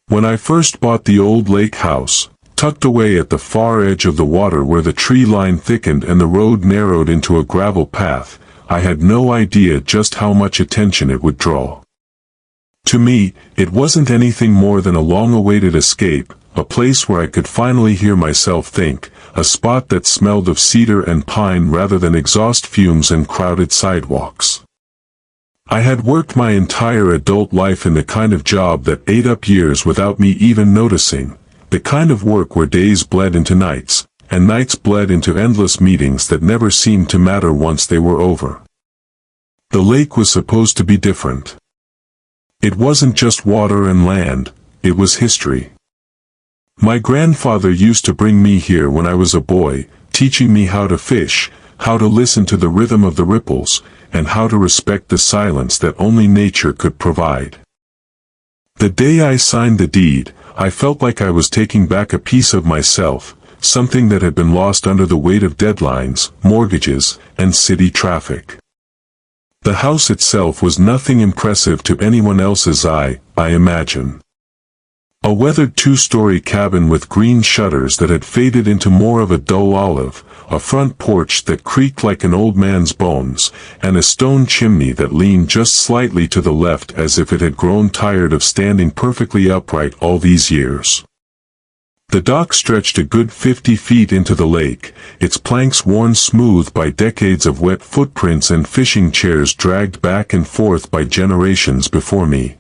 When I first bought the old lake house, tucked away at the far edge of the water where the tree line thickened and the road narrowed into a gravel path, I had no idea just how much attention it would draw. To me, it wasn't anything more than a long-awaited escape, a place where I could finally hear myself think, a spot that smelled of cedar and pine rather than exhaust fumes and crowded sidewalks. I had worked my entire adult life in the kind of job that ate up years without me even noticing, the kind of work where days bled into nights, and nights bled into endless meetings that never seemed to matter once they were over. The lake was supposed to be different. It wasn't just water and land, it was history. My grandfather used to bring me here when I was a boy, teaching me how to fish, how to listen to the rhythm of the ripples, and how to respect the silence that only nature could provide. The day I signed the deed, I felt like I was taking back a piece of myself, something that had been lost under the weight of deadlines, mortgages, and city traffic. The house itself was nothing impressive to anyone else's eye, I imagine. A weathered two-story cabin with green shutters that had faded into more of a dull olive, a front porch that creaked like an old man's bones, and a stone chimney that leaned just slightly to the left as if it had grown tired of standing perfectly upright all these years. The dock stretched a good 50 feet into the lake, its planks worn smooth by decades of wet footprints and fishing chairs dragged back and forth by generations before me.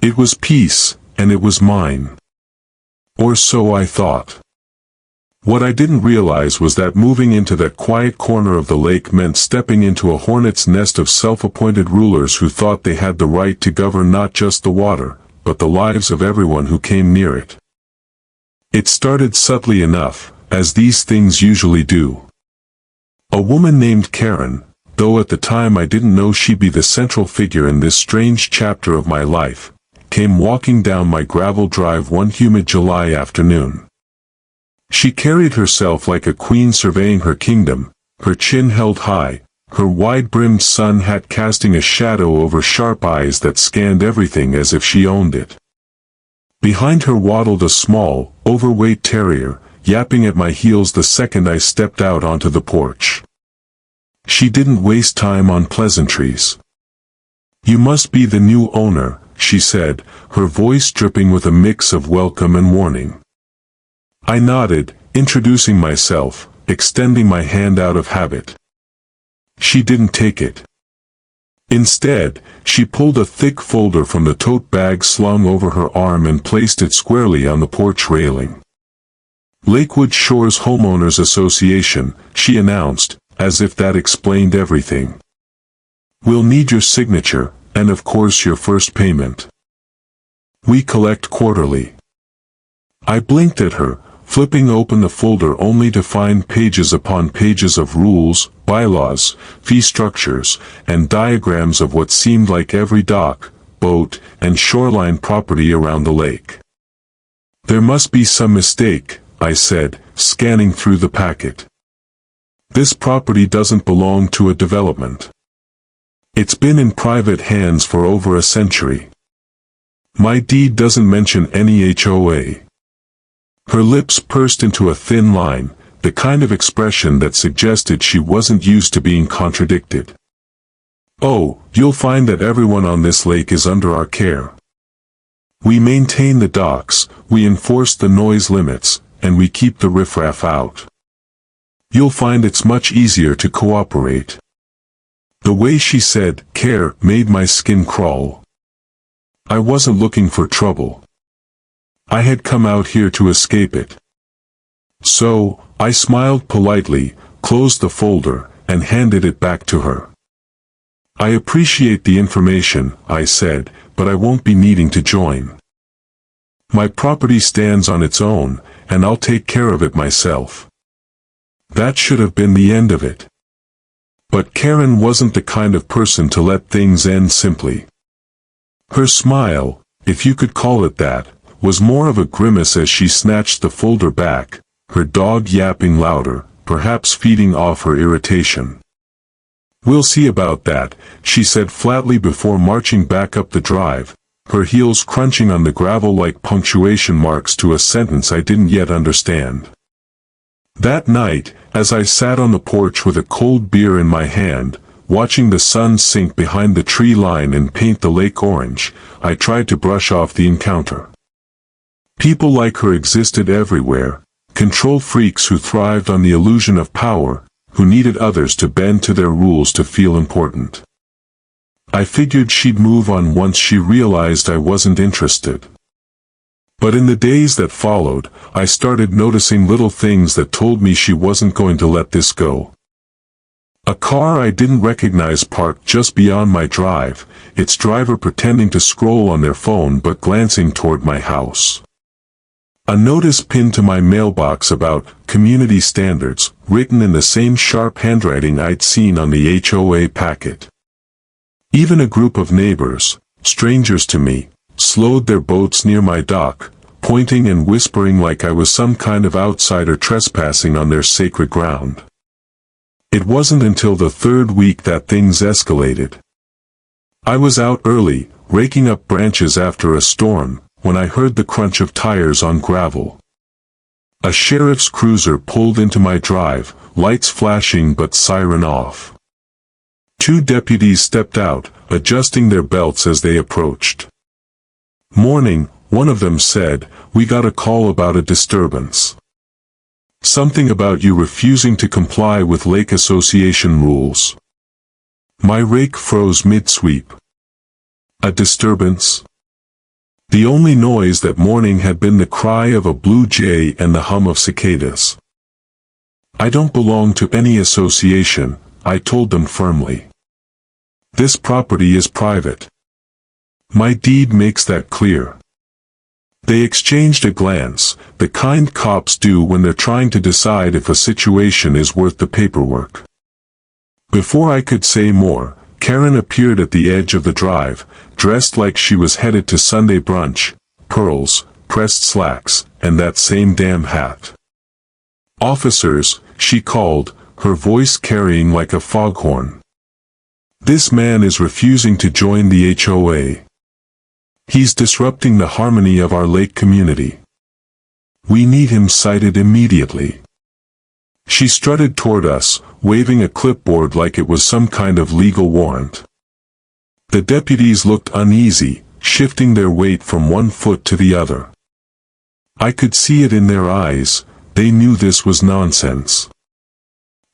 It was peace, and it was mine. Or so I thought. What I didn't realize was that moving into that quiet corner of the lake meant stepping into a hornet's nest of self-appointed rulers who thought they had the right to govern not just the water, but the lives of everyone who came near it. It started subtly enough, as these things usually do. A woman named Karen, though at the time I didn't know she'd be the central figure in this strange chapter of my life, came walking down my gravel drive one humid July afternoon. She carried herself like a queen surveying her kingdom, her chin held high, her wide-brimmed sun hat casting a shadow over sharp eyes that scanned everything as if she owned it. Behind her waddled a small, overweight terrier, yapping at my heels the second I stepped out onto the porch. She didn't waste time on pleasantries. "You must be the new owner," she said, her voice dripping with a mix of welcome and warning. I nodded, introducing myself, extending my hand out of habit. She didn't take it. Instead, she pulled a thick folder from the tote bag slung over her arm and placed it squarely on the porch railing. "Lakewood Shores Homeowners Association," she announced, as if that explained everything. "We'll need your signature, and of course your first payment. We collect quarterly." I blinked at her, flipping open the folder only to find pages upon pages of rules, bylaws, fee structures, and diagrams of what seemed like every dock, boat, and shoreline property around the lake. "There must be some mistake," I said, scanning through the packet. "This property doesn't belong to a development. It's been in private hands for over a century. My deed doesn't mention any HOA." Her lips pursed into a thin line, the kind of expression that suggested she wasn't used to being contradicted. "Oh, you'll find that everyone on this lake is under our care. We maintain the docks, we enforce the noise limits, and we keep the riffraff out. You'll find it's much easier to cooperate." The way she said "care" made my skin crawl. I wasn't looking for trouble. I had come out here to escape it. So, I smiled politely, closed the folder, and handed it back to her. "I appreciate the information," I said, "but I won't be needing to join. My property stands on its own, and I'll take care of it myself." That should have been the end of it. But Karen wasn't the kind of person to let things end simply. Her smile, if you could call it that, was more of a grimace as she snatched the folder back, her dog yapping louder, perhaps feeding off her irritation. "We'll see about that," she said flatly before marching back up the drive, her heels crunching on the gravel like punctuation marks to a sentence I didn't yet understand. That night, as I sat on the porch with a cold beer in my hand, watching the sun sink behind the tree line and paint the lake orange, I tried to brush off the encounter. People like her existed everywhere, control freaks who thrived on the illusion of power, who needed others to bend to their rules to feel important. I figured she'd move on once she realized I wasn't interested. But in the days that followed, I started noticing little things that told me she wasn't going to let this go. A car I didn't recognize parked just beyond my drive, its driver pretending to scroll on their phone but glancing toward my house. A notice pinned to my mailbox about community standards, written in the same sharp handwriting I'd seen on the HOA packet. Even a group of neighbors, strangers to me, slowed their boats near my dock, pointing and whispering like I was some kind of outsider trespassing on their sacred ground. It wasn't until the third week that things escalated. I was out early, raking up branches after a storm, when I heard the crunch of tires on gravel. A sheriff's cruiser pulled into my drive, lights flashing but siren off. Two deputies stepped out, adjusting their belts as they approached. "Morning," one of them said, "we got a call about a disturbance. Something about you refusing to comply with Lake Association rules." My rake froze mid-sweep. A disturbance? The only noise that morning had been the cry of a blue jay and the hum of cicadas. "I don't belong to any association," I told them firmly. "This property is private. My deed makes that clear." They exchanged a glance, the kind cops do when they're trying to decide if a situation is worth the paperwork. Before I could say more, Karen appeared at the edge of the drive, dressed like she was headed to Sunday brunch, pearls, pressed slacks, and that same damn hat. "Officers," she called, her voice carrying like a foghorn. "This man is refusing to join the HOA. He's disrupting the harmony of our lake community. We need him cited immediately." She strutted toward us, waving a clipboard like it was some kind of legal warrant. The deputies looked uneasy, shifting their weight from one foot to the other. I could see it in their eyes, they knew this was nonsense.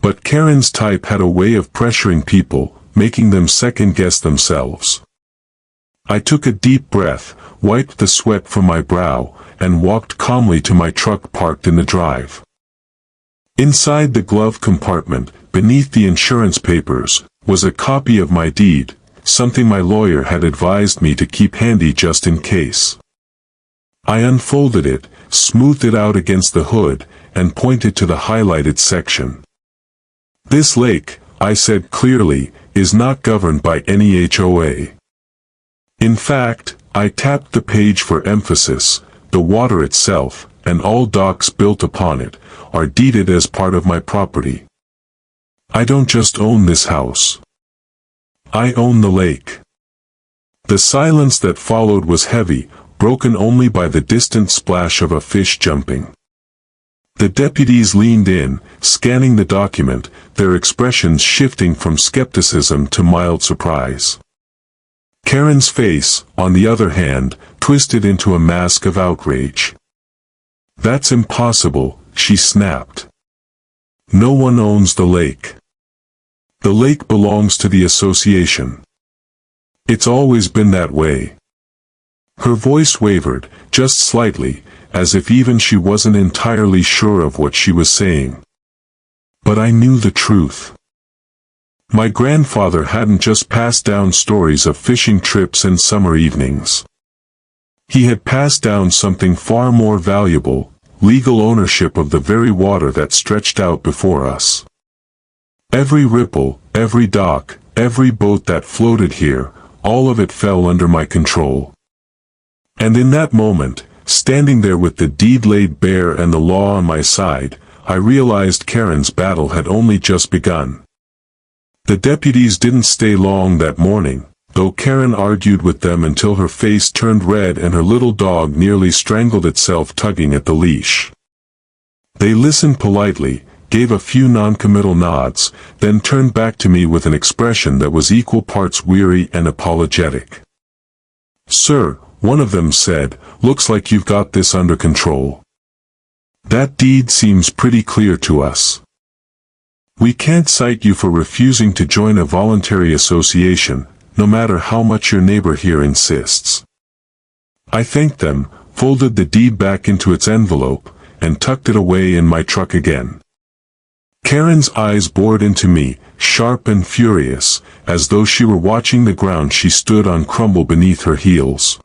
But Karen's type had a way of pressuring people, making them second-guess themselves. I took a deep breath, wiped the sweat from my brow, and walked calmly to my truck parked in the drive. Inside the glove compartment, beneath the insurance papers, was a copy of my deed, something my lawyer had advised me to keep handy just in case. I unfolded it, smoothed it out against the hood, and pointed to the highlighted section. "This lake," I said clearly, "is not governed by any HOA. In fact," I tapped the page for emphasis, "the water itself, and all docks built upon it, are deeded as part of my property. I don't just own this house. I own the lake." The silence that followed was heavy, broken only by the distant splash of a fish jumping. The deputies leaned in, scanning the document, their expressions shifting from skepticism to mild surprise. Karen's face, on the other hand, twisted into a mask of outrage. "That's impossible," she snapped. "No one owns the lake. The lake belongs to the association. It's always been that way." Her voice wavered, just slightly, as if even she wasn't entirely sure of what she was saying. But I knew the truth. My grandfather hadn't just passed down stories of fishing trips and summer evenings. He had passed down something far more valuable, legal ownership of the very water that stretched out before us. Every ripple, every dock, every boat that floated here, all of it fell under my control. And in that moment, standing there with the deed laid bare and the law on my side, I realized Karen's battle had only just begun. The deputies didn't stay long that morning, though Karen argued with them until her face turned red and her little dog nearly strangled itself tugging at the leash. They listened politely, gave a few non-committal nods, then turned back to me with an expression that was equal parts weary and apologetic. "Sir," one of them said, "looks like you've got this under control. That deed seems pretty clear to us. We can't cite you for refusing to join a voluntary association, no matter how much your neighbor here insists." I thanked them, folded the deed back into its envelope, and tucked it away in my truck again. Karen's eyes bored into me, sharp and furious, as though she were watching the ground she stood on crumble beneath her heels.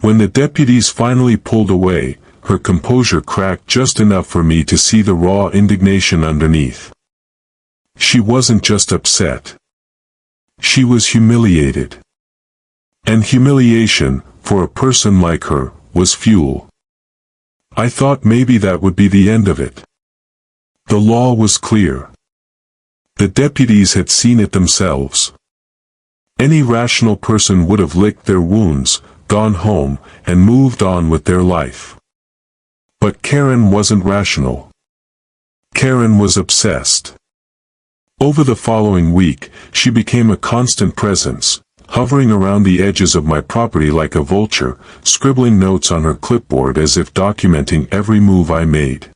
When the deputies finally pulled away, her composure cracked just enough for me to see the raw indignation underneath. She wasn't just upset. She was humiliated. And humiliation, for a person like her, was fuel. I thought maybe that would be the end of it. The law was clear. The deputies had seen it themselves. Any rational person would have licked their wounds, gone home, and moved on with their life. But Karen wasn't rational. Karen was obsessed. Over the following week, she became a constant presence, hovering around the edges of my property like a vulture, scribbling notes on her clipboard as if documenting every move I made.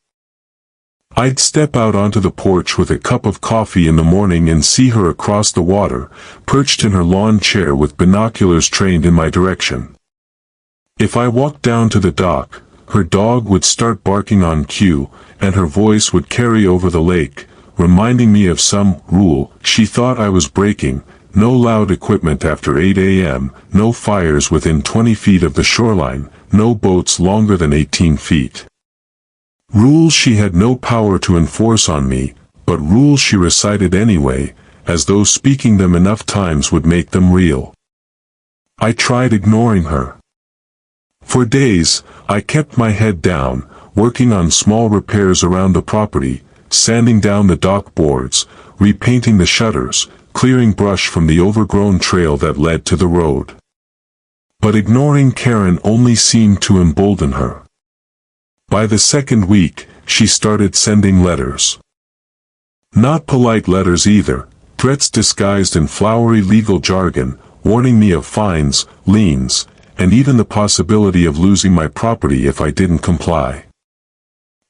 I'd step out onto the porch with a cup of coffee in the morning and see her across the water, perched in her lawn chair with binoculars trained in my direction. If I walked down to the dock, her dog would start barking on cue, and her voice would carry over the lake, reminding me of some rule she thought I was breaking: no loud equipment after 8 a.m., no fires within 20 feet of the shoreline, no boats longer than 18 feet. Rules she had no power to enforce on me, but rules she recited anyway, as though speaking them enough times would make them real. I tried ignoring her. For days, I kept my head down, working on small repairs around the property, sanding down the dock boards, repainting the shutters, clearing brush from the overgrown trail that led to the road. But ignoring Karen only seemed to embolden her. By the second week, she started sending letters. Not polite letters either, threats disguised in flowery legal jargon, warning me of fines, liens, and even the possibility of losing my property if I didn't comply.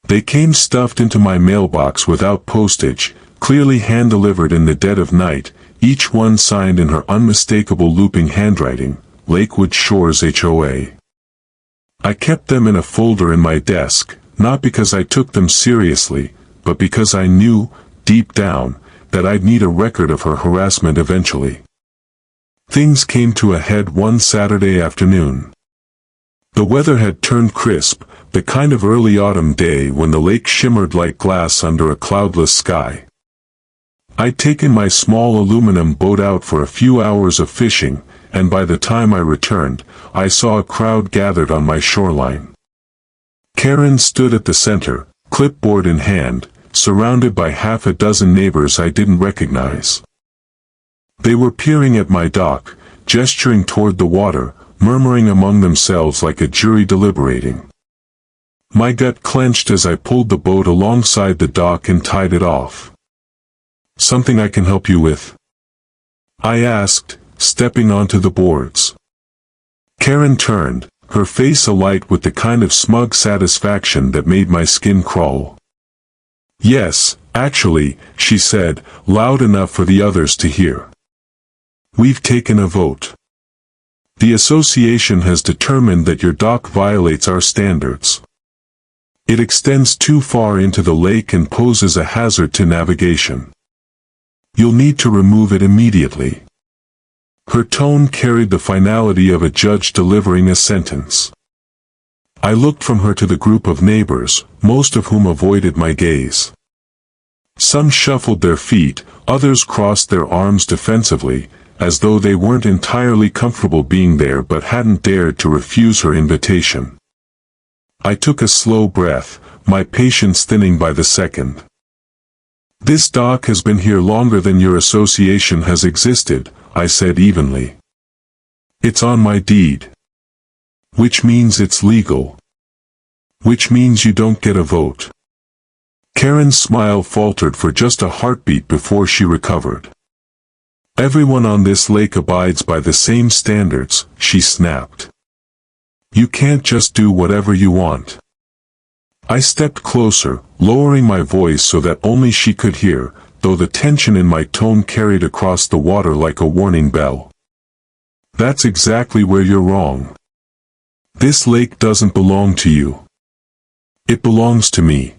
They came stuffed into my mailbox without postage, clearly hand-delivered in the dead of night, each one signed in her unmistakable looping handwriting, Lakewood Shores HOA. I kept them in a folder in my desk, not because I took them seriously, but because I knew, deep down, that I'd need a record of her harassment eventually. Things came to a head one Saturday afternoon. The weather had turned crisp, the kind of early autumn day when the lake shimmered like glass under a cloudless sky. I'd taken my small aluminum boat out for a few hours of fishing, and by the time I returned, I saw a crowd gathered on my shoreline. Karen stood at the center, clipboard in hand, surrounded by half a dozen neighbors I didn't recognize. They were peering at my dock, gesturing toward the water, murmuring among themselves like a jury deliberating. My gut clenched as I pulled the boat alongside the dock and tied it off. "Something I can help you with?" I asked, stepping onto the boards. Karen turned, her face alight with the kind of smug satisfaction that made my skin crawl. "Yes, actually," she said, loud enough for the others to hear. "We've taken a vote. The association has determined that your dock violates our standards. It extends too far into the lake and poses a hazard to navigation. You'll need to remove it immediately." Her tone carried the finality of a judge delivering a sentence. I looked from her to the group of neighbors, most of whom avoided my gaze. Some shuffled their feet, others crossed their arms defensively, as though they weren't entirely comfortable being there but hadn't dared to refuse her invitation. I took a slow breath, my patience thinning by the second. "This dock has been here longer than your association has existed," I said evenly. It's on my deed. Which means it's legal. Which means you don't get a vote. Karen's smile faltered for just a heartbeat before she recovered. Everyone on this lake abides by the same standards, she snapped. You can't just do whatever you want. I stepped closer, lowering my voice so that only she could hear, though the tension in my tone carried across the water like a warning bell. That's exactly where you're wrong. This lake doesn't belong to you. It belongs to me.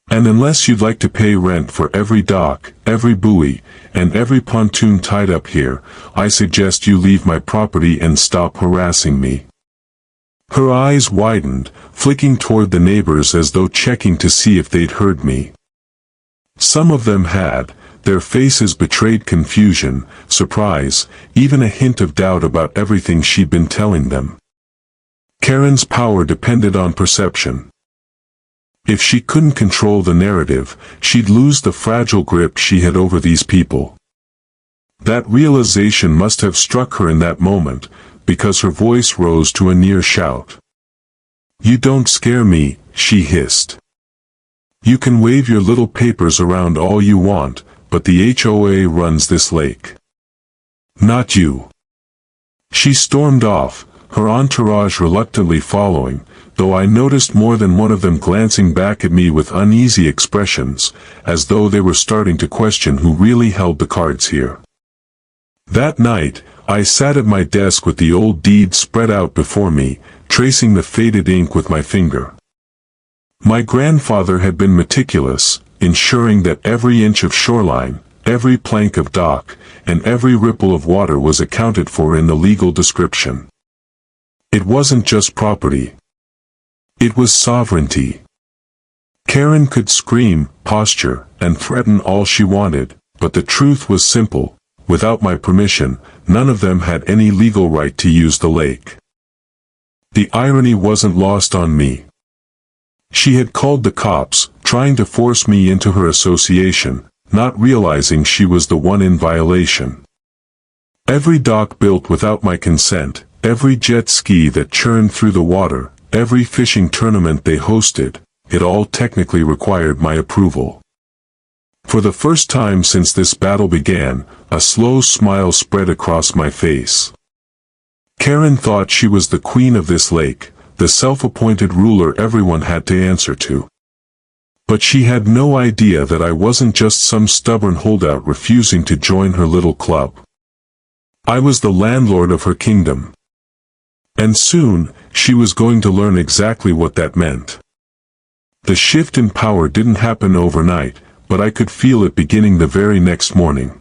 And unless you'd like to pay rent for every dock, every buoy, and every pontoon tied up here, I suggest you leave my property and stop harassing me. Her eyes widened, flicking toward the neighbors as though checking to see if they'd heard me. Some of them had. Their faces betrayed confusion, surprise, even a hint of doubt about everything she'd been telling them. Karen's power depended on perception. If she couldn't control the narrative, she'd lose the fragile grip she had over these people. That realization must have struck her in that moment, because her voice rose to a near shout. You don't scare me, she hissed. You can wave your little papers around all you want, but the HOA runs this lake. Not you. She stormed off, her entourage reluctantly following, though I noticed more than one of them glancing back at me with uneasy expressions, as though they were starting to question who really held the cards here. That night, I sat at my desk with the old deed spread out before me, tracing the faded ink with my finger. My grandfather had been meticulous, ensuring that every inch of shoreline, every plank of dock, and every ripple of water was accounted for in the legal description. It wasn't just property. It was sovereignty. Karen could scream, posture, and threaten all she wanted, but the truth was simple. Without my permission, none of them had any legal right to use the lake. The irony wasn't lost on me. She had called the cops, trying to force me into her association, not realizing she was the one in violation. Every dock built without my consent, every jet ski that churned through the water, every fishing tournament they hosted, it all technically required my approval. For the first time since this battle began, a slow smile spread across my face. Karen thought she was the queen of this lake, the self-appointed ruler everyone had to answer to. But she had no idea that I wasn't just some stubborn holdout refusing to join her little club. I was the landlord of her kingdom. And soon, she was going to learn exactly what that meant. The shift in power didn't happen overnight, but I could feel it beginning the very next morning.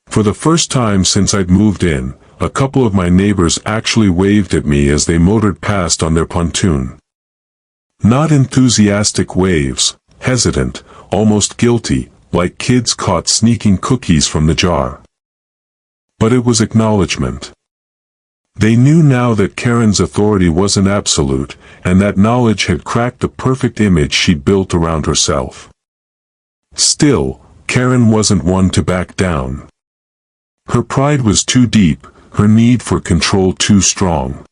For the first time since I'd moved in, a couple of my neighbors actually waved at me as they motored past on their pontoon. Not enthusiastic waves, hesitant, almost guilty, like kids caught sneaking cookies from the jar. But it was acknowledgement. They knew now that Karen's authority wasn't absolute, and that knowledge had cracked the perfect image she'd built around herself. Still, Karen wasn't one to back down. Her pride was too deep, her need for control too strong.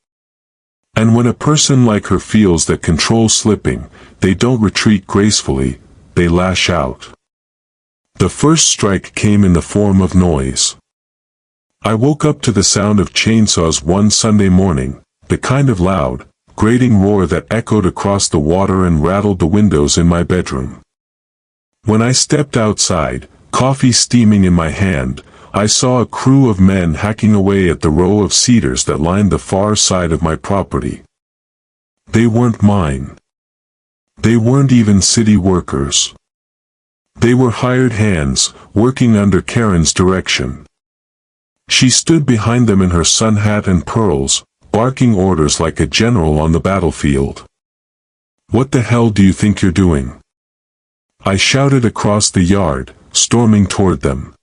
And when a person like her feels that control's slipping, they don't retreat gracefully, they lash out. The first strike came in the form of noise. I woke up to the sound of chainsaws one Sunday morning, the kind of loud, grating roar that echoed across the water and rattled the windows in my bedroom. When I stepped outside, coffee steaming in my hand, I saw a crew of men hacking away at the row of cedars that lined the far side of my property. They weren't mine. They weren't even city workers. They were hired hands, working under Karen's direction. She stood behind them in her sun hat and pearls, barking orders like a general on the battlefield. What the hell do you think you're doing? I shouted across the yard, storming toward them.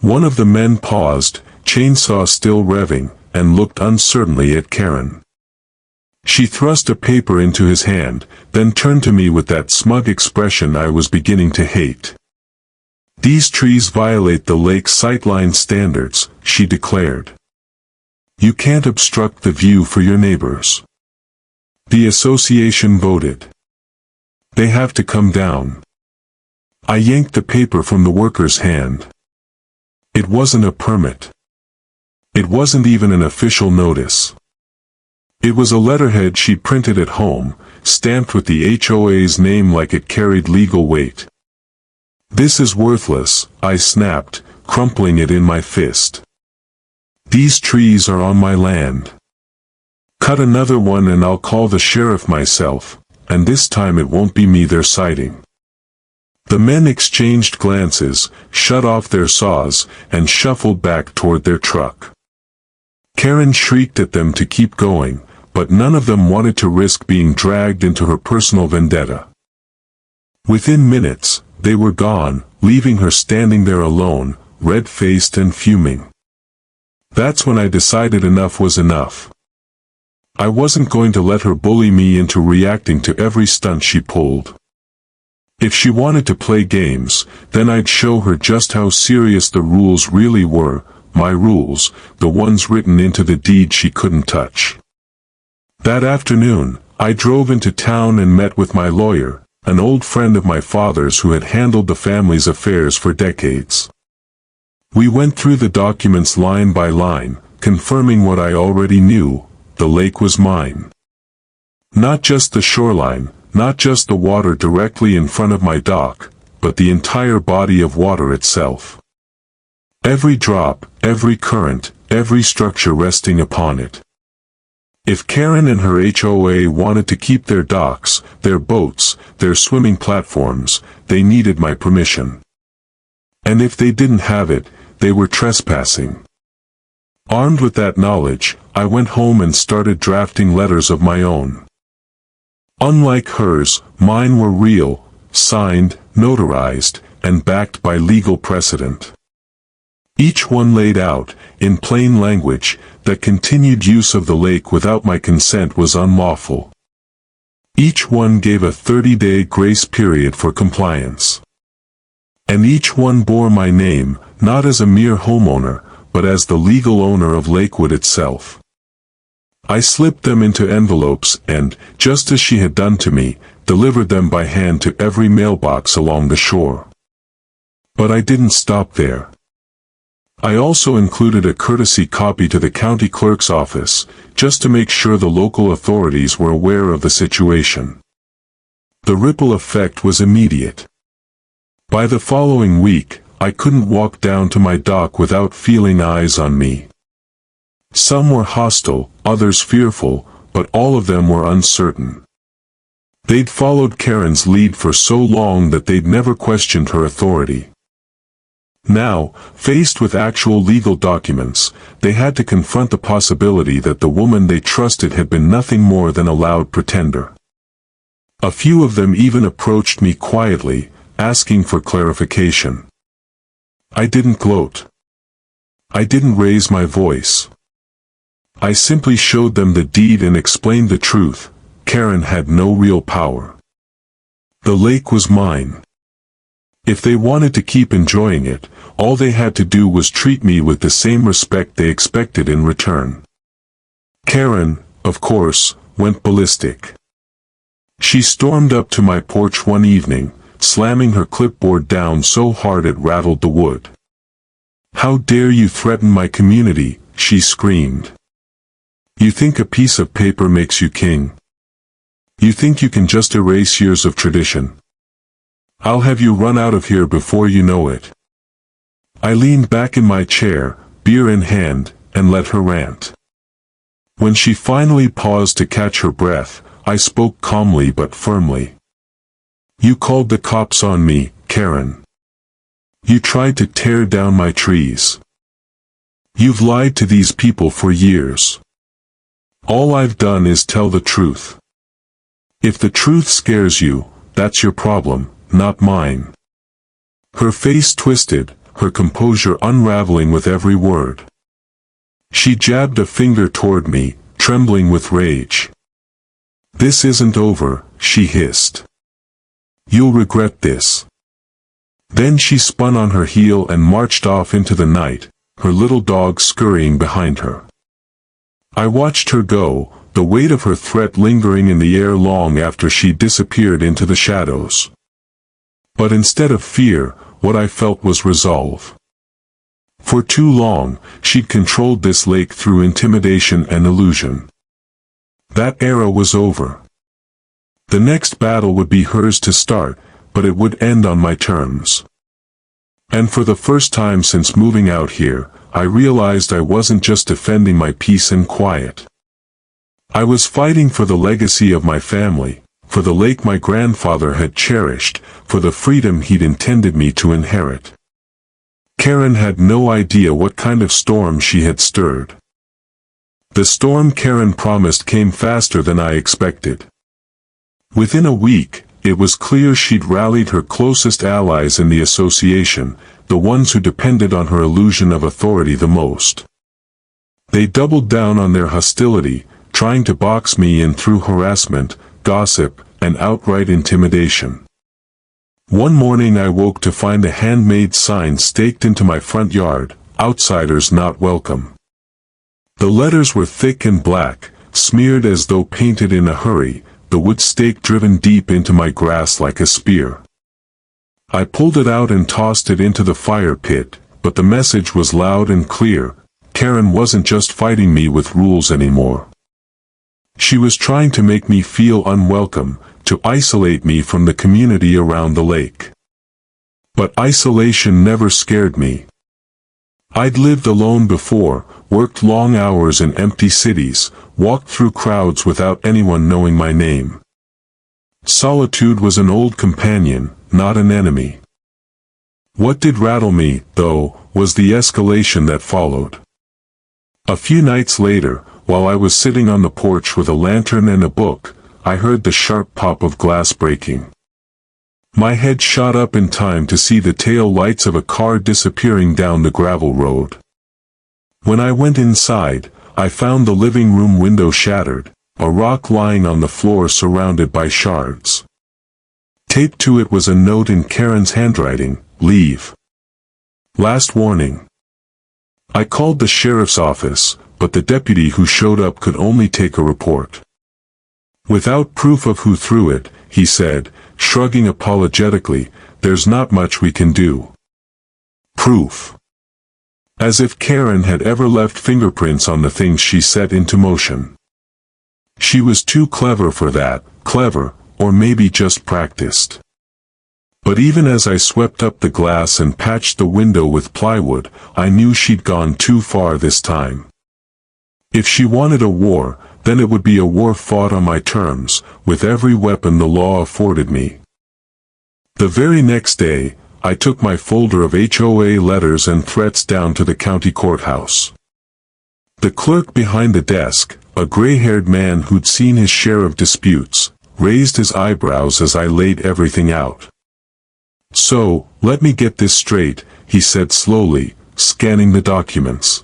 One of the men paused, chainsaw still revving, and looked uncertainly at Karen. She thrust a paper into his hand, then turned to me with that smug expression I was beginning to hate. These trees violate the lake's sightline standards, she declared. You can't obstruct the view for your neighbors. The association voted. They have to come down. I yanked the paper from the worker's hand. It wasn't a permit. It wasn't even an official notice. It was a letterhead she printed at home, stamped with the HOA's name like it carried legal weight. This is worthless, I snapped, crumpling it in my fist. These trees are on my land. Cut another one and I'll call the sheriff myself, and this time it won't be me they're citing. The men exchanged glances, shut off their saws, and shuffled back toward their truck. Karen shrieked at them to keep going, but none of them wanted to risk being dragged into her personal vendetta. Within minutes, they were gone, leaving her standing there alone, red-faced and fuming. That's when I decided enough was enough. I wasn't going to let her bully me into reacting to every stunt she pulled. If she wanted to play games, then I'd show her just how serious the rules really were, my rules, the ones written into the deed she couldn't touch. That afternoon, I drove into town and met with my lawyer, an old friend of my father's who had handled the family's affairs for decades. We went through the documents line by line, confirming what I already knew: the lake was mine. Not just the shoreline, not just the water directly in front of my dock, but the entire body of water itself. Every drop, every current, every structure resting upon it. If Karen and her HOA wanted to keep their docks, their boats, their swimming platforms, they needed my permission. And if they didn't have it, they were trespassing. Armed with that knowledge, I went home and started drafting letters of my own. Unlike hers, mine were real, signed, notarized, and backed by legal precedent. Each one laid out, in plain language, that continued use of the lake without my consent was unlawful. Each one gave a 30-day grace period for compliance. And each one bore my name, not as a mere homeowner, but as the legal owner of Lakewood itself. I slipped them into envelopes and, just as she had done to me, delivered them by hand to every mailbox along the shore. But I didn't stop there. I also included a courtesy copy to the county clerk's office, just to make sure the local authorities were aware of the situation. The ripple effect was immediate. By the following week, I couldn't walk down to my dock without feeling eyes on me. Some were hostile, others fearful, but all of them were uncertain. They'd followed Karen's lead for so long that they'd never questioned her authority. Now, faced with actual legal documents, they had to confront the possibility that the woman they trusted had been nothing more than a loud pretender. A few of them even approached me quietly, asking for clarification. I didn't gloat. I didn't raise my voice. I simply showed them the deed and explained the truth: Karen had no real power. The lake was mine. If they wanted to keep enjoying it, all they had to do was treat me with the same respect they expected in return. Karen, of course, went ballistic. She stormed up to my porch one evening, slamming her clipboard down so hard it rattled the wood. "How dare you threaten my community?" she screamed. "You think a piece of paper makes you king? You think you can just erase years of tradition? I'll have you run out of here before you know it." I leaned back in my chair, beer in hand, and let her rant. When she finally paused to catch her breath, I spoke calmly but firmly. "You called the cops on me, Karen. You tried to tear down my trees. You've lied to these people for years. All I've done is tell the truth. If the truth scares you, that's your problem, not mine." Her face twisted, her composure unraveling with every word. She jabbed a finger toward me, trembling with rage. "This isn't over," she hissed. "You'll regret this. Then she spun on her heel and marched off into the night, her little dog scurrying behind her. I watched her go, the weight of her threat lingering in the air long after she disappeared into the shadows. But instead of fear, what I felt was resolve. For too long, she'd controlled this lake through intimidation and illusion. That era was over. The next battle would be hers to start, but it would end on my terms. And for the first time since moving out here, I realized I wasn't just defending my peace and quiet. I was fighting for the legacy of my family, for the lake my grandfather had cherished, for the freedom he'd intended me to inherit. Karen had no idea what kind of storm she had stirred. The storm Karen promised came faster than I expected. Within a week, it was clear she'd rallied her closest allies in the association, the ones who depended on her illusion of authority the most. They doubled down on their hostility, trying to box me in through harassment, gossip, and outright intimidation. One morning I woke to find a handmade sign staked into my front yard, "Outsiders not welcome." The letters were thick and black, smeared as though painted in a hurry, the wood stake driven deep into my grass like a spear. I pulled it out and tossed it into the fire pit, but the message was loud and clear: Karen wasn't just fighting me with rules anymore. She was trying to make me feel unwelcome, to isolate me from the community around the lake. But isolation never scared me. I'd lived alone before, worked long hours in empty cities, walked through crowds without anyone knowing my name. Solitude was an old companion, not an enemy. What did rattle me, though, was the escalation that followed. A few nights later, while I was sitting on the porch with a lantern and a book, I heard the sharp pop of glass breaking. My head shot up in time to see the tail lights of a car disappearing down the gravel road. When I went inside, I found the living room window shattered, a rock lying on the floor surrounded by shards. Taped to it was a note in Karen's handwriting: "Leave. Last warning." I called the sheriff's office, but the deputy who showed up could only take a report. "Without proof of who threw it," he said, shrugging apologetically, "there's not much we can do." Proof. As if Karen had ever left fingerprints on the things she set into motion. She was too clever for that, clever, or maybe just practiced. But even as I swept up the glass and patched the window with plywood, I knew she'd gone too far this time. If she wanted a war, then it would be a war fought on my terms, with every weapon the law afforded me. The very next day, I took my folder of HOA letters and threats down to the county courthouse. The clerk behind the desk, a gray-haired man who'd seen his share of disputes, raised his eyebrows as I laid everything out. "So, let me get this straight," he said slowly, scanning the documents.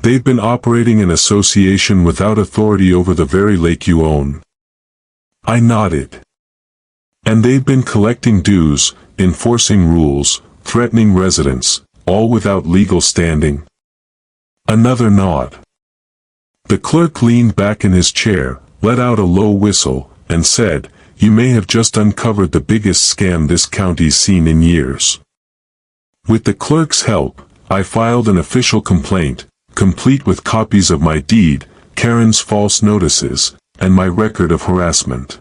"They've been operating an association without authority over the very lake you own?" I nodded. "And they've been collecting dues, enforcing rules, threatening residents, all without legal standing?" Another nod. The clerk leaned back in his chair, let out a low whistle, and said, "You may have just uncovered the biggest scam this county's seen in years." With the clerk's help, I filed an official complaint, complete with copies of my deed, Karen's false notices, and my record of harassment.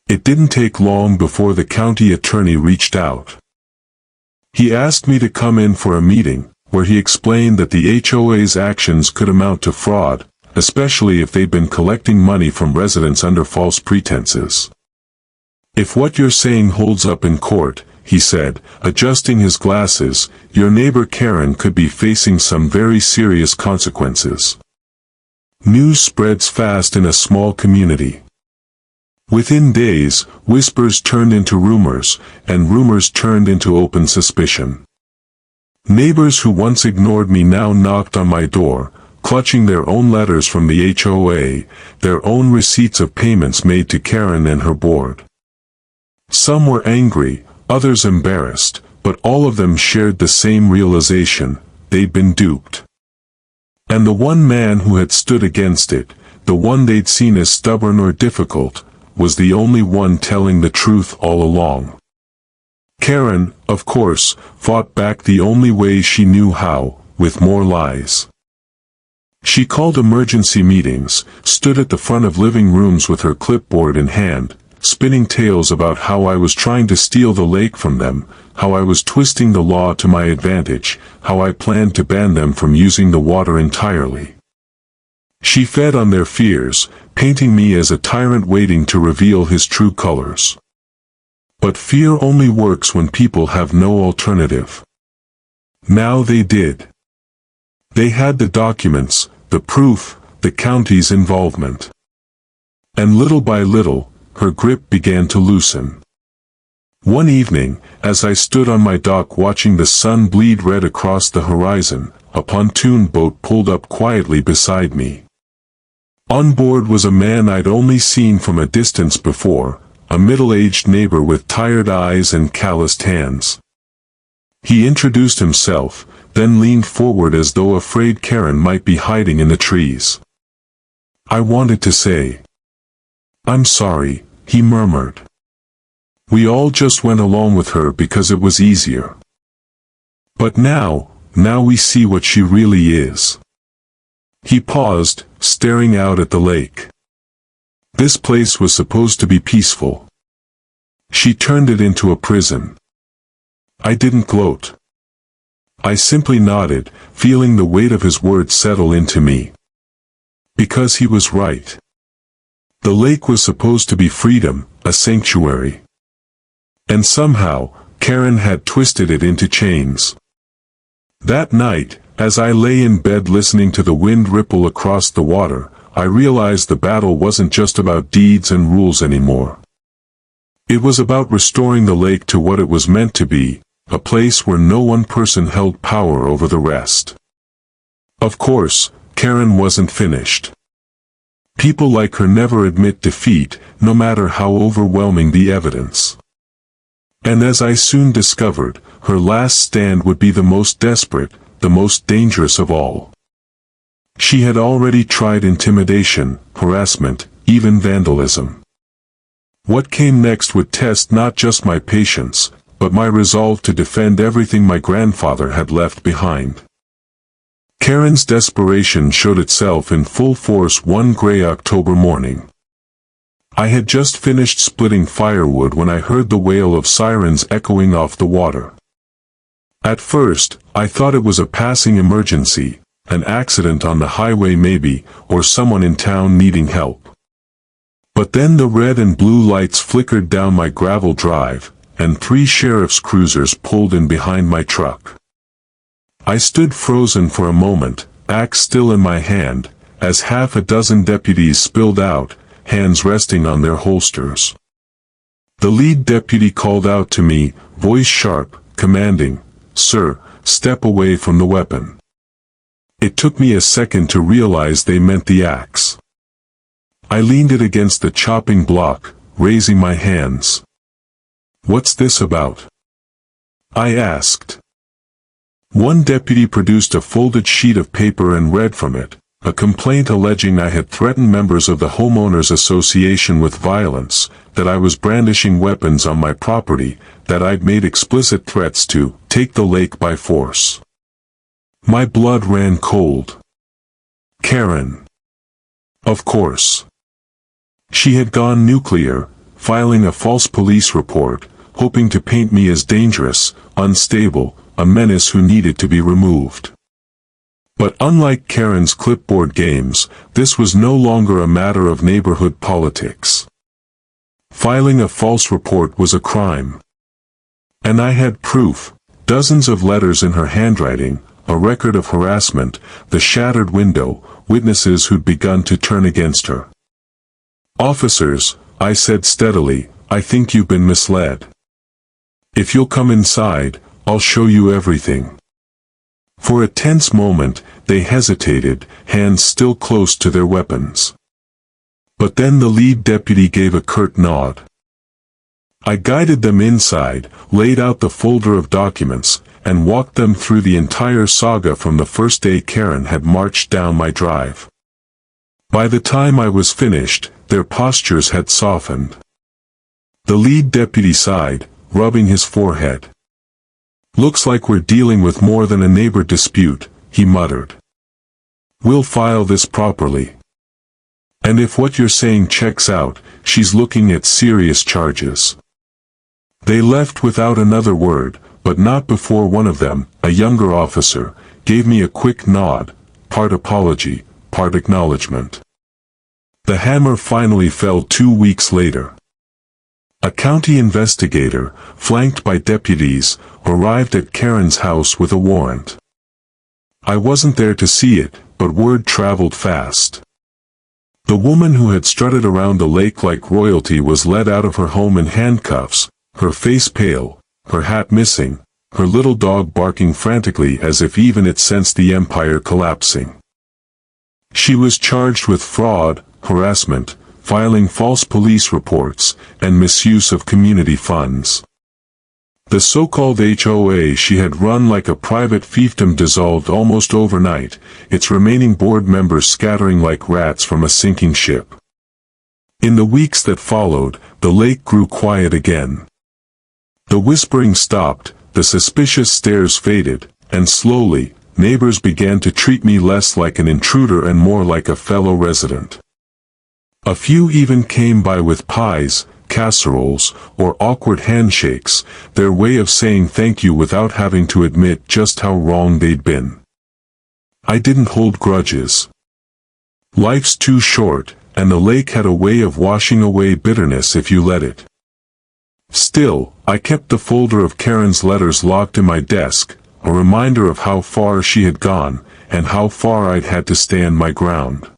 It didn't take long before the county attorney reached out. He asked me to come in for a meeting, where he explained that the HOA's actions could amount to fraud, especially if they'd been collecting money from residents under false pretenses. "If what you're saying holds up in court," he said, adjusting his glasses, "your neighbor Karen could be facing some very serious consequences." News spreads fast in a small community. Within days, whispers turned into rumors, and rumors turned into open suspicion. Neighbors who once ignored me now knocked on my door, clutching their own letters from the HOA, their own receipts of payments made to Karen and her board. Some were angry, others embarrassed, but all of them shared the same realization: they'd been duped. And the one man who had stood against it, the one they'd seen as stubborn or difficult, was the only one telling the truth all along. Karen, of course, fought back the only way she knew how, with more lies. She called emergency meetings, stood at the front of living rooms with her clipboard in hand, spinning tales about how I was trying to steal the lake from them, how I was twisting the law to my advantage, how I planned to ban them from using the water entirely. She fed on their fears, painting me as a tyrant waiting to reveal his true colors. But fear only works when people have no alternative. Now they did. They had the documents, the proof, the county's involvement. And little by little, her grip began to loosen. One evening, as I stood on my dock watching the sun bleed red across the horizon, a pontoon boat pulled up quietly beside me. On board was a man I'd only seen from a distance before, a middle-aged neighbor with tired eyes and calloused hands. He introduced himself, then leaned forward as though afraid Karen might be hiding in the trees. I wanted to say, "I'm sorry," he murmured. "We all just went along with her because it was easier. But now we see what she really is." He paused, staring out at the lake. This place was supposed to be peaceful. She turned it into a prison. I didn't gloat. I simply nodded, feeling the weight of his words settle into me. Because he was right. The lake was supposed to be freedom, a sanctuary. And somehow, Karen had twisted it into chains. That night, as I lay in bed listening to the wind ripple across the water, I realized the battle wasn't just about deeds and rules anymore. It was about restoring the lake to what it was meant to be, a place where no one person held power over the rest. Of course, Karen wasn't finished. People like her never admit defeat, no matter how overwhelming the evidence. And as I soon discovered, her last stand would be the most desperate, the most dangerous of all. She had already tried intimidation, harassment, even vandalism. What came next would test not just my patience, but my resolve to defend everything my grandfather had left behind. Karen's desperation showed itself in full force one gray October morning. I had just finished splitting firewood when I heard the wail of sirens echoing off the water. At first, I thought it was a passing emergency, an accident on the highway maybe, or someone in town needing help. But then the red and blue lights flickered down my gravel drive, and 3 sheriff's cruisers pulled in behind my truck. I stood frozen for a moment, axe still in my hand, as half a dozen deputies spilled out, hands resting on their holsters. The lead deputy called out to me, voice sharp, commanding, "Sir, step away from the weapon." It took me a second to realize they meant the axe. I leaned it against the chopping block, raising my hands. "What's this about?" I asked. One deputy produced a folded sheet of paper and read from it, a complaint alleging I had threatened members of the homeowners association with violence, that I was brandishing weapons on my property, that I'd made explicit threats to take the lake by force. My blood ran cold. Karen. Of course. She had gone nuclear, filing a false police report, hoping to paint me as dangerous, unstable, a menace who needed to be removed. But unlike Karen's clipboard games, this was no longer a matter of neighborhood politics. Filing a false report was a crime. And I had proof, dozens of letters in her handwriting, a record of harassment, the shattered window, witnesses who'd begun to turn against her. "Officers," I said steadily, "I think you've been misled. If you'll come inside, I'll show you everything." For a tense moment, they hesitated, hands still close to their weapons. But then the lead deputy gave a curt nod. I guided them inside, laid out the folder of documents, and walked them through the entire saga from the first day Karen had marched down my drive. By the time I was finished, their postures had softened. The lead deputy sighed, rubbing his forehead. "Looks like we're dealing with more than a neighbor dispute," he muttered. "We'll file this properly. And if what you're saying checks out, she's looking at serious charges." They left without another word, but not before one of them, a younger officer, gave me a quick nod, part apology, part acknowledgement. The hammer finally fell 2 weeks later. A county investigator, flanked by deputies, arrived at Karen's house with a warrant. I wasn't there to see it, but word traveled fast. The woman who had strutted around the lake like royalty was led out of her home in handcuffs, her face pale, her hat missing, her little dog barking frantically as if even it sensed the empire collapsing. She was charged with fraud, harassment, filing false police reports, and misuse of community funds. The so-called HOA she had run like a private fiefdom dissolved almost overnight, its remaining board members scattering like rats from a sinking ship. In the weeks that followed, the lake grew quiet again. The whispering stopped, the suspicious stares faded, and slowly, neighbors began to treat me less like an intruder and more like a fellow resident. A few even came by with pies, casseroles, or awkward handshakes, their way of saying thank you without having to admit just how wrong they'd been. I didn't hold grudges. Life's too short, and the lake had a way of washing away bitterness if you let it. Still, I kept the folder of Karen's letters locked in my desk, a reminder of how far she had gone, and how far I'd had to stand my ground.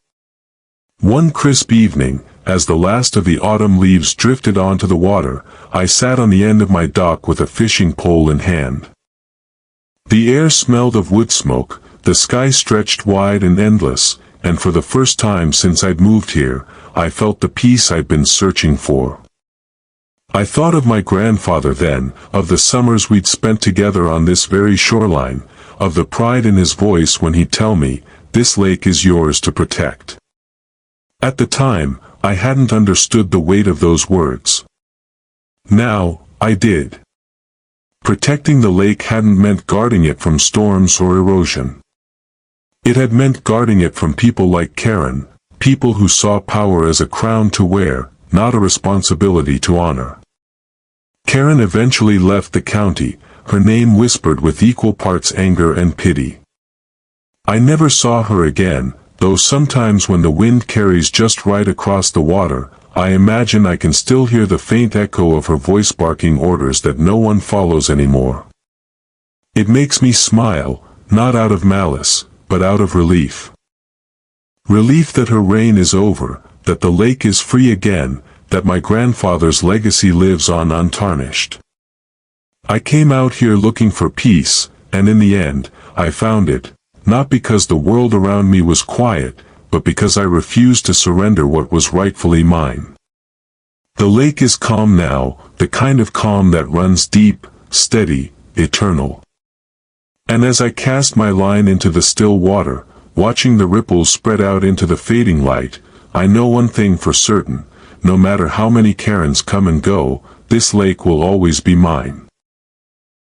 One crisp evening, as the last of the autumn leaves drifted onto the water, I sat on the end of my dock with a fishing pole in hand. The air smelled of wood smoke, the sky stretched wide and endless, and for the first time since I'd moved here, I felt the peace I'd been searching for. I thought of my grandfather then, of the summers we'd spent together on this very shoreline, of the pride in his voice when he'd tell me, "This lake is yours to protect." At the time, I hadn't understood the weight of those words. Now, I did. Protecting the lake hadn't meant guarding it from storms or erosion. It had meant guarding it from people like Karen, people who saw power as a crown to wear, not a responsibility to honor. Karen eventually left the county, her name whispered with equal parts anger and pity. I never saw her again, though sometimes when the wind carries just right across the water, I imagine I can still hear the faint echo of her voice barking orders that no one follows anymore. It makes me smile, not out of malice, but out of relief. Relief that her reign is over, that the lake is free again, that my grandfather's legacy lives on untarnished. I came out here looking for peace, and in the end, I found it, not because the world around me was quiet, but because I refused to surrender what was rightfully mine. The lake is calm now, the kind of calm that runs deep, steady, eternal. And as I cast my line into the still water, watching the ripples spread out into the fading light, I know one thing for certain, no matter how many Karens come and go, this lake will always be mine.